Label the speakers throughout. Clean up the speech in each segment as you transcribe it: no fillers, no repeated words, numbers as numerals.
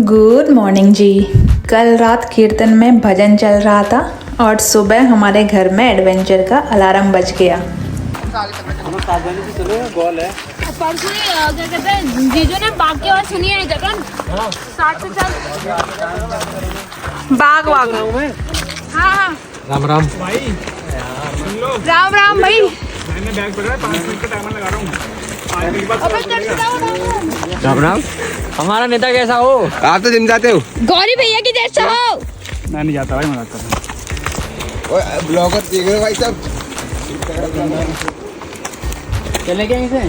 Speaker 1: Good morning जी। कल रात कीर्तन में भजन चल रहा था और सुबह हमारे घर में एडवेंचर का अलार्म बज गया।
Speaker 2: परसों क्या कहते हैं जीजू ने बाग की आवाज सुनी है जगन 60 से 40 बाग हाँ
Speaker 3: राम राम
Speaker 2: भाई राम राम भाई
Speaker 4: मैंने बैग पकड़ा 5 मिनट का टाइमर लगा रहा हूँ।
Speaker 3: राम राम। हमारा नेता कैसा हो?
Speaker 5: आप तो जिम जाते हो?
Speaker 2: गौरी भैया की जैसा हो।
Speaker 4: मैं नहीं जाता भाई, मजाक कर रहा हूँ।
Speaker 5: ब्लॉगर देख रहे हो भाई सब?
Speaker 3: चले गए इसे?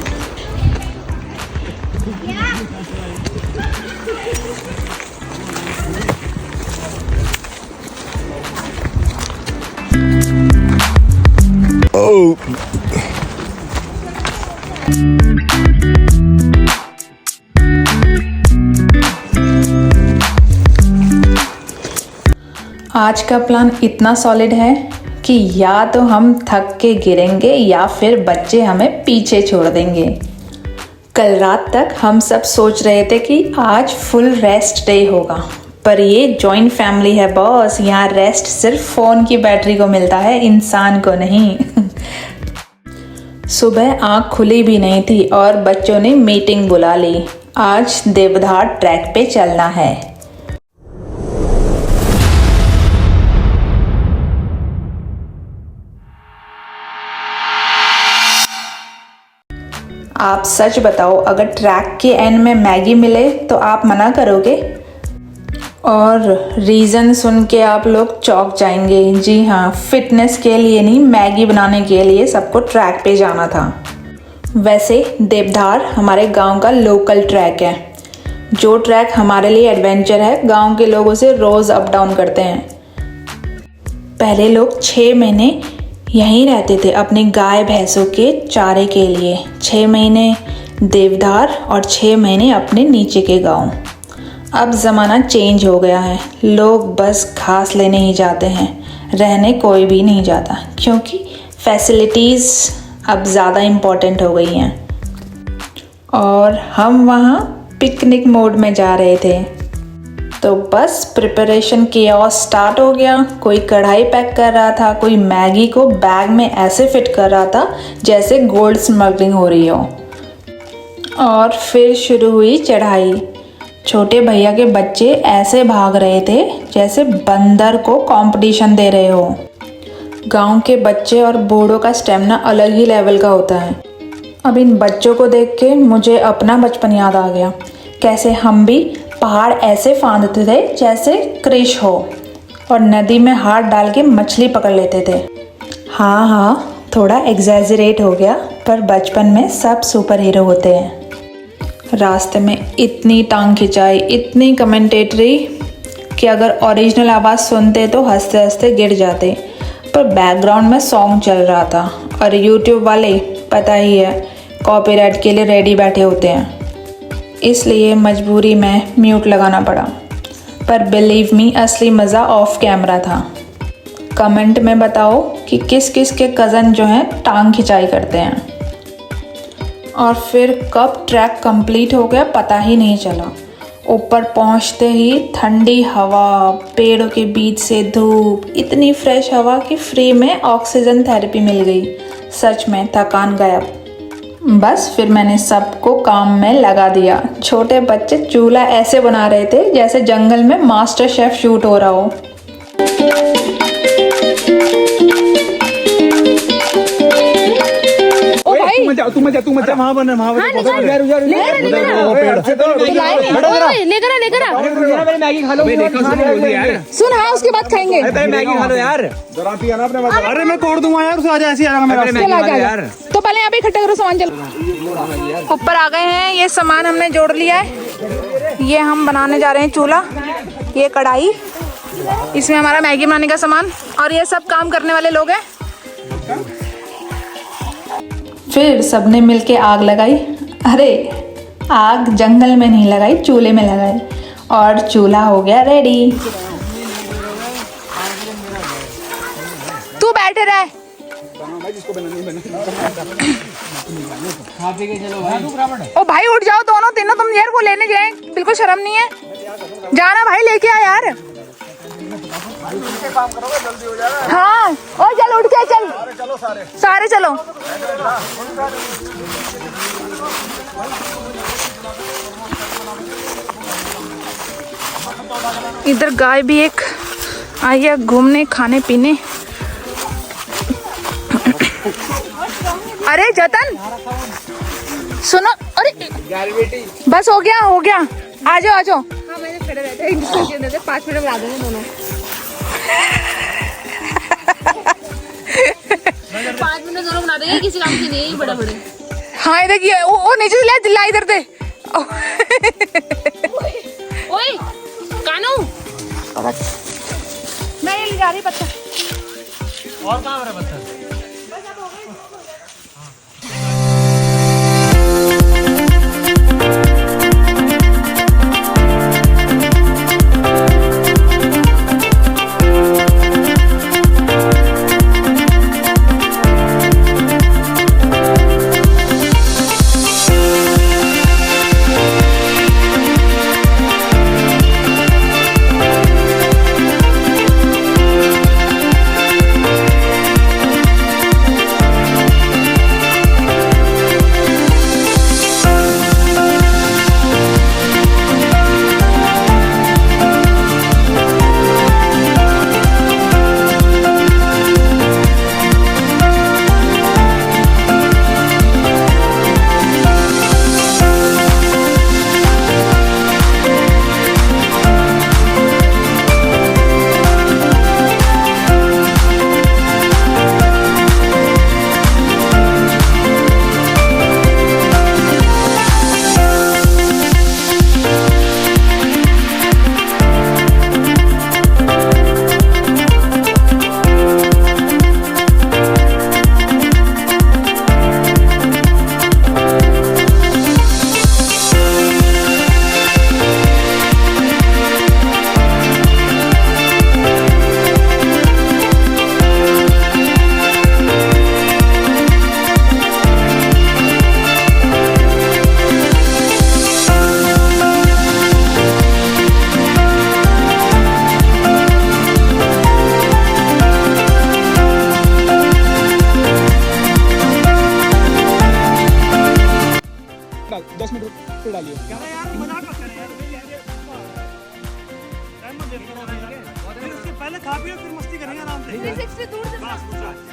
Speaker 1: आज का प्लान इतना सॉलिड है कि या तो हम थक के गिरेंगे या फिर बच्चे हमें पीछे छोड़ देंगे। कल रात तक हम सब सोच रहे थे कि आज फुल रेस्ट डे होगा, पर ये जॉइंट फैमिली है बॉस, यहाँ रेस्ट सिर्फ फ़ोन की बैटरी को मिलता है, इंसान को नहीं। सुबह आँख खुली भी नहीं थी और बच्चों ने मीटिंग बुला ली। आज देवधार ट्रैक पे चलना है। आप सच बताओ, अगर ट्रैक के एंड में मैगी मिले तो आप मना करोगे? और रीज़न सुन के आप लोग चौंक जाएंगे। जी हाँ, फिटनेस के लिए नहीं, मैगी बनाने के लिए सबको ट्रैक पे जाना था। वैसे देवधार हमारे गांव का लोकल ट्रैक है। जो ट्रैक हमारे लिए एडवेंचर है, गांव के लोग उसे रोज़ अप डाउन करते हैं। पहले लोग 6 महीने यहीं रहते थे अपनी गाय भैंसों के चारे के लिए। 6 महीने देवधार और 6 महीने अपने नीचे के गांव। अब ज़माना चेंज हो गया है, लोग बस घास लेने ही जाते हैं, रहने कोई भी नहीं जाता, क्योंकि फैसिलिटीज़ अब ज़्यादा इम्पोर्टेंट हो गई हैं। और हम वहाँ पिकनिक मोड में जा रहे थे, तो बस प्रिपरेशन केओस स्टार्ट हो गया। कोई कढ़ाई पैक कर रहा था, कोई मैगी को बैग में ऐसे फिट कर रहा था जैसे गोल्ड स्मगलिंग हो रही हो। और फिर शुरू हुई चढ़ाई। छोटे भैया के बच्चे ऐसे भाग रहे थे जैसे बंदर को कंपटीशन दे रहे हो। गांव के बच्चे और बूढ़ों का स्टेमिना अलग ही लेवल का होता है। अब इन बच्चों को देख के मुझे अपना बचपन याद आ गया, कैसे हम भी पहाड़ ऐसे फांदते थे जैसे क्रिश हो और नदी में हाथ डाल के मछली पकड़ लेते थे। हाँ, थोड़ा एग्जैजरेट हो गया, पर बचपन में सब सुपर हीरो होते हैं। रास्ते में इतनी टांग खिंचाई, इतनी कमेंटेटरी कि अगर ओरिजिनल आवाज़ सुनते तो हंसते हंसते गिर जाते, पर बैकग्राउंड में सॉन्ग चल रहा था और यूट्यूब वाले पता ही है कॉपीराइट के लिए रेडी बैठे होते हैं, इसलिए मजबूरी में म्यूट लगाना पड़ा। पर बिलीव मी, असली मज़ा ऑफ कैमरा था। कमेंट में बताओ कि किस किस के कज़न जो हैं टांग खिंचाई करते हैं। और फिर कब ट्रैक कंप्लीट हो गया पता ही नहीं चला। ऊपर पहुंचते ही ठंडी हवा, पेड़ों के बीच से धूप, इतनी फ्रेश हवा कि फ्री में ऑक्सीजन थेरेपी मिल गई। सच में थकान गायब। बस फिर मैंने सबको काम में लगा दिया। छोटे बच्चे चूल्हा ऐसे बना रहे थे जैसे जंगल में मास्टर शेफ शूट हो रहा हो।
Speaker 4: तू मत जा वहाँ बना
Speaker 2: लेकर
Speaker 3: मैगी खा लो यार।
Speaker 2: सुन, हाँ उसके बाद खाएंगे।
Speaker 3: मैगी खा लो यार।
Speaker 4: अरे मैं तोड़ दूंगा यार, उसे आजा ऐसे ही आएगा मेरा
Speaker 3: यार।
Speaker 2: तो पहले यहाँ पे इकट्ठा करो सामान। चलो ऊपर आ गए हैं, ये सामान हमने जोड़ लिया है। ये हम बनाने जा रहे हैं चूल्हा, ये कढ़ाई, इसमें हमारा मैगी बनाने का सामान, और ये सब काम करने वाले लोग हैं।
Speaker 1: फिर सबने मिलके आग लगाई। अरे आग जंगल में नहीं लगाई, चूल्हे में लगाई, और चूल्हा हो गया रेडी।
Speaker 2: तू बैठे रहे।
Speaker 3: खा पी के चलो भाई।
Speaker 2: ओ भाई उठ जाओ दोनों तीनों, तुम यार को लेने जाए, बिल्कुल शर्म नहीं है। जाना भाई, लेके आ यार। हाँ, ओ चल उठ के चल, सारे चलो। इधर गाय भी एक आई है घूमने खाने पीने। अरे जतन सुनो, अरे बस हो गया आ जाओ। हाँ मैंने खड़े रहते 5 मिनट ला देंगे दोनों।
Speaker 6: 5 मिनट दोनों बना देंगे, किसी काम की नहीं है, बड़े।
Speaker 2: हाँ इधर की वो नीचे से ला इधर दे।
Speaker 6: ओए कानू,
Speaker 2: मैं ये ले जा रही पत्थर।
Speaker 4: और कहाँ है पत्थर?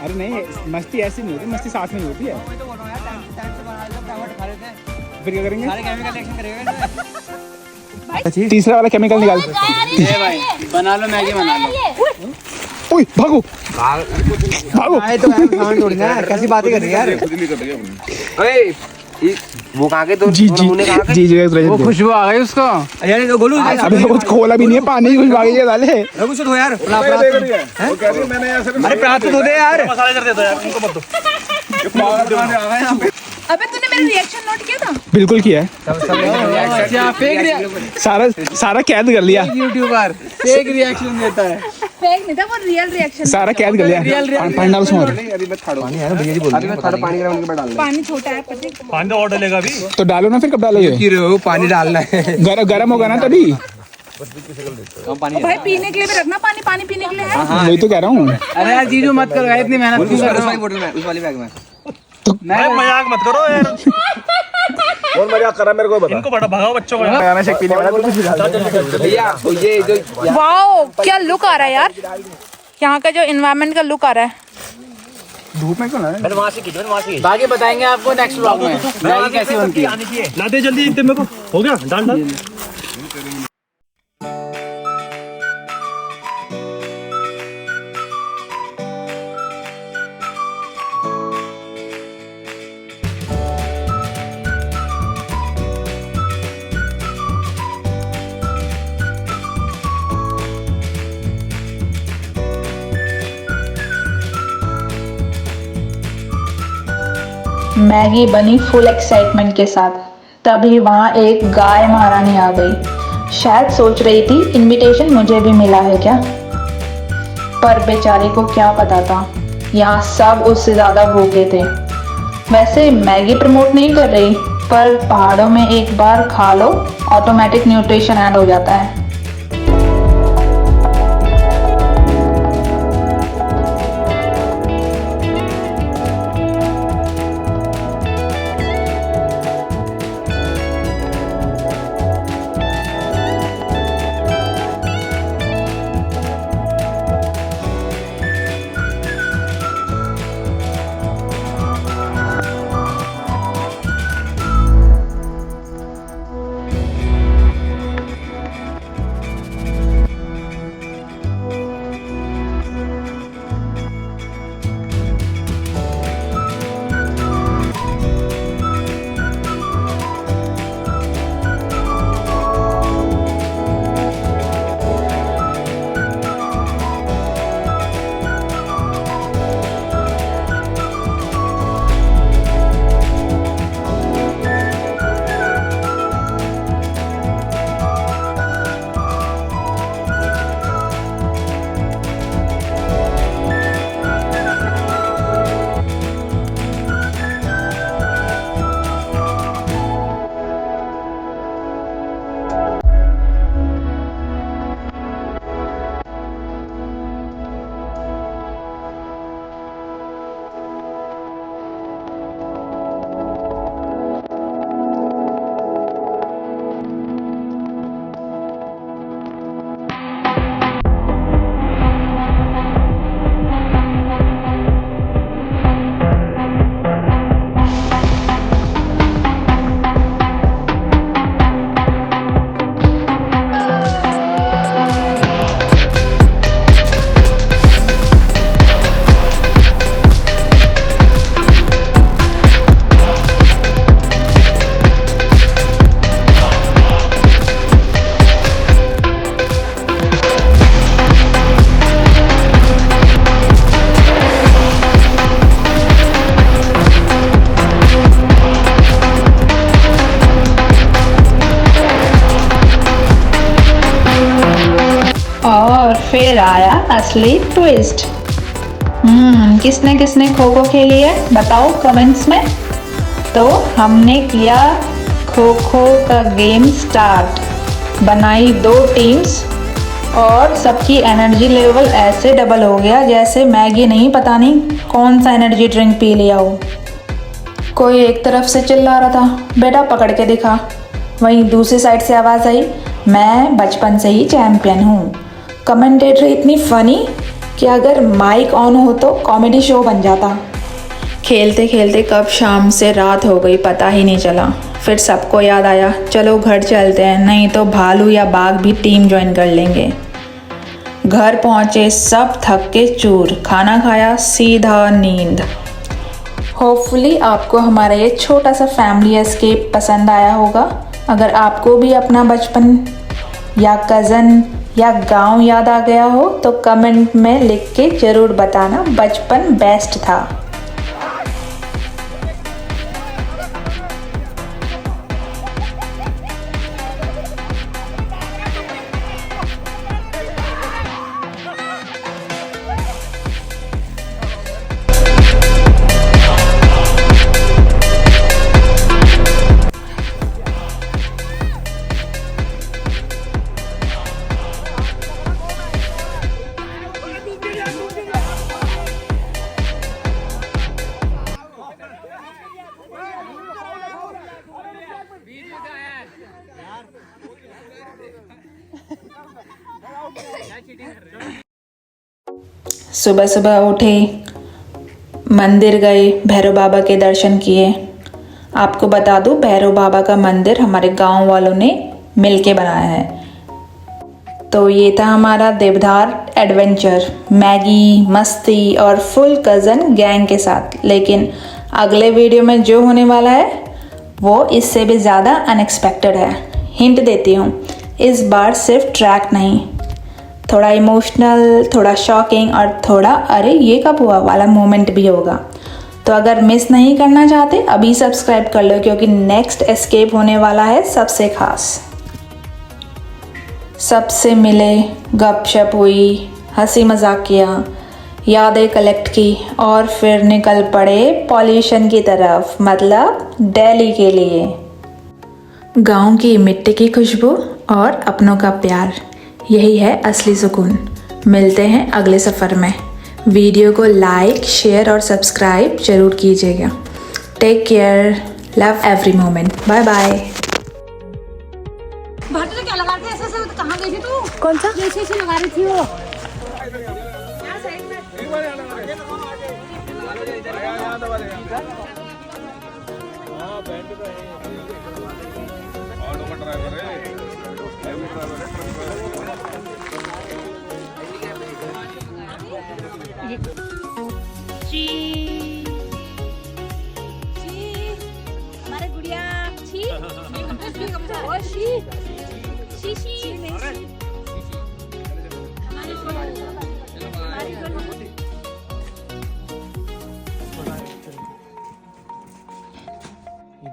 Speaker 4: अरे नहीं, मस्ती ऐसी नहीं होती, मस्ती साथ में ही होती है। फिर क्या करेंगे? तीसरा वाला केमिकल निकाल।
Speaker 3: भाई बना लो, मैगी बना लो।
Speaker 4: ओए भागो
Speaker 5: आए तो यार सामान तोड़ ना, कैसी बातें कर रही है यार। ओए वो कहाँ के तो
Speaker 4: जी
Speaker 3: वो खुशबू आ गई उसको। यार तो गोलू
Speaker 4: अबे कुछ खोला भी नहीं है, पानी कुछ भाग गया डाले।
Speaker 5: कुछ तो यार अरे प्राप्त तो दे यार, मसाले कर देता यार, उनको मत दो।
Speaker 2: अबे तूने मेरा रिएक्शन नोट किया था?
Speaker 4: बिल्कुल किया है, सारा कैद कर लिया।
Speaker 3: यूट्यूबर फेक रिएक्शन देता है।
Speaker 2: फेक नहीं था वो, रियल रिएक्शन।
Speaker 4: सारा कैद कर लिया। पानी डालो उसमें और।
Speaker 5: पानी है ना भैया जी, बोल अभी मैं थोड़ा पानी गरम करके डाल
Speaker 2: पानी छोटा है पति।
Speaker 4: पानी तो ऑर्डर लेगा अभी, तो डालो ना, फिर कब डालोगे?
Speaker 5: पानी डालना है,
Speaker 4: गरम होगा ना तभी।
Speaker 2: भाई पीने के लिए भी रखना पानी, पानी पीने के लिए है।
Speaker 4: वही तो कह रहा हूँ।
Speaker 3: अरे यार जीजू मत करो, इतनी मेहनत क्यों कर रहे हो?
Speaker 5: बोतल में, उस वाली बैग में।
Speaker 4: तो
Speaker 7: मजाक मत करो यार। कौन मजाक कर रहा है मेरे को बता। इनको बड़ा भगाओ बच्चों को।
Speaker 4: मैं शक्ति नहीं वाला, तो कुछ भी डाल दो।
Speaker 5: भैया ये जो
Speaker 2: वाओ क्या लुक आ रहा है यार, यहाँ का जो एनवायरनमेंट का लुक आ रहा है।
Speaker 4: धूप में क्यों ना है?
Speaker 7: मैंने वहां से की।
Speaker 3: बाकी बताएंगे आपको नेक्स्ट व्लॉग में मैगी कैसी बनती है।
Speaker 7: ला दे जल्दी इतने मेरे को। हो गया डाल।
Speaker 1: मैगी बनी फुल एक्साइटमेंट के साथ, तभी वहाँ एक गाय महारानी आ गई। शायद सोच रही थी इनविटेशन मुझे भी मिला है क्या, पर बेचारी को क्या पता था यहाँ सब उससे ज़्यादा भूखे थे। वैसे मैगी प्रमोट नहीं कर रही, पर पहाड़ों में एक बार खा लो, ऑटोमेटिक न्यूट्रिशन ऐड हो जाता है। और फिर आया असली ट्विस्ट। किसने किसने खो खो खेली है बताओ कमेंट्स में। तो हमने किया खो खो का गेम स्टार्ट, बनाई 2 टीम्स और सबकी एनर्जी लेवल ऐसे डबल हो गया जैसे मैगी नहीं पता नहीं कौन सा एनर्जी ड्रिंक पी लिया हो। कोई एक तरफ से चिल्ला रहा था बेटा पकड़ के दिखा, वहीं दूसरी साइड से आवाज़ आई मैं बचपन से ही चैम्पियन हूँ। कमेंटेटर इतनी फ़नी कि अगर माइक ऑन हो तो कॉमेडी शो बन जाता। खेलते खेलते कब शाम से रात हो गई पता ही नहीं चला। फिर सबको याद आया चलो घर चलते हैं, नहीं तो भालू या बाघ भी टीम ज्वाइन कर लेंगे। घर पहुँचे सब थक के चूर, खाना खाया सीधा नींद। होपफुली आपको हमारा ये छोटा सा फैमिली एस्केप पसंद आया होगा। अगर आपको भी अपना बचपन या कज़न या गांव याद आ गया हो तो कमेंट में लिख के ज़रूर बताना बचपन बेस्ट था। सुबह सुबह उठे, मंदिर गए, भैरव बाबा के दर्शन किए। आपको बता दूं भैरव बाबा का मंदिर हमारे गांव वालों ने मिलके बनाया है। तो ये था हमारा देवधार एडवेंचर, मैगी, मस्ती और फुल कज़न गैंग के साथ। लेकिन अगले वीडियो में जो होने वाला है वो इससे भी ज़्यादा अनएक्सपेक्टेड है। हिंट देती हूँ, इस बार सिर्फ ट्रैक नहीं, थोड़ा इमोशनल, थोड़ा शॉकिंग और थोड़ा अरे ये कब हुआ वाला मोमेंट भी होगा। तो अगर मिस नहीं करना चाहते अभी सब्सक्राइब कर लो, क्योंकि नेक्स्ट एस्केप होने वाला है सबसे खास। सबसे मिले, गपशप हुई, हंसी मजाक किया, यादें कलेक्ट की और फिर निकल पड़े पॉल्यूशन की तरफ, मतलब दिल्ली के लिए। गांव की मिट्टी की खुशबू और अपनों का प्यार, यही है असली सुकून। मिलते हैं अगले सफ़र में। वीडियो को लाइक, शेयर और सब्सक्राइब जरूर कीजिएगा। Take care, love every moment, bye bye.
Speaker 6: भाटे तो क्या लगा रही थी ऐसे ऐसे, कहाँ गई थी तू?
Speaker 2: कौन सा?
Speaker 6: ऐसे ऐसे लगा रही थी वो। हमारे गुड़िया छी ओ शी शी शी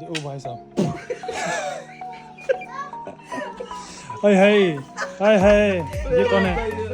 Speaker 4: ओ भाई साहब हाय हाय हाय हाय, ये कौन है?